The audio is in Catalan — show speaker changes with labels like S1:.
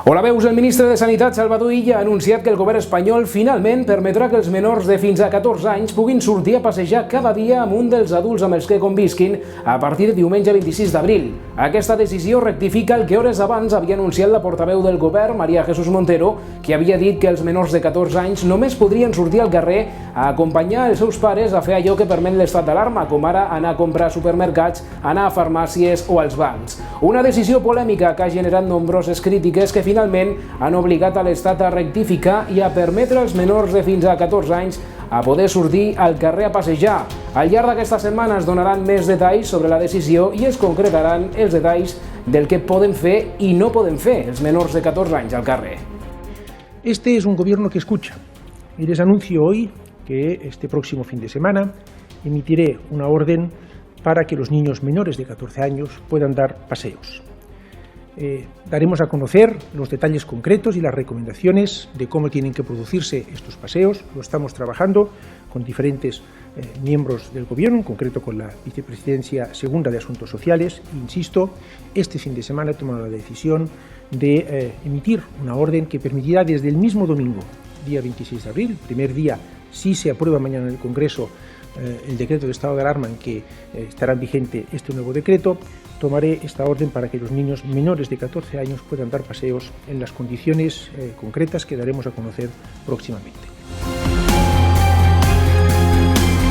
S1: Hola, veus, el ministre de Sanitat, Salvador Illa, ha anunciat que el govern espanyol finalment permetrà que els menors de fins a 14 anys puguin sortir a passejar cada dia amb un dels adults amb els que convisquin a partir de diumenge 26 d'abril. Aquesta decisió rectifica el que hores abans havia anunciat la portaveu del govern, María Jesús Montero, que havia dit que els menors de 14 anys només podrien sortir al carrer a acompanyar els seus pares a fer allò que permet l'estat d'alarma, com ara anar a comprar a supermercats, anar a farmàcies o als bancs. Una decisió polèmica que ha generat nombroses crítiques que finalment han obligat a l'Estat a rectificar i a permetre als menors de fins a 14 anys a poder sortir al carrer a passejar. Al llarg d'aquesta setmana es donaran més detalls sobre la decisió i es concretaran els detalls del que poden fer i no poden fer els menors de 14 anys al carrer.
S2: Este es un gobierno que escucha y les anuncio hoy que este próximo fin de semana emitiré una orden para que los niños menores de 14 años puedan dar paseos. Daremos a conocer los detalles concretos y las recomendaciones de cómo tienen que producirse estos paseos. Lo estamos trabajando con diferentes miembros del Gobierno, en concreto con la Vicepresidencia Segunda de Asuntos Sociales. Insisto, este fin de semana he tomado la decisión de emitir una orden que permitirá desde el mismo domingo, día 26 de abril, primer día, si se aprueba mañana en el Congreso el decreto de estado de alarma en que estará vigente este nuevo decreto, tomaré esta orden para que los niños menores de 14 años puedan dar paseos en las condiciones concretas que daremos a conocer próximamente.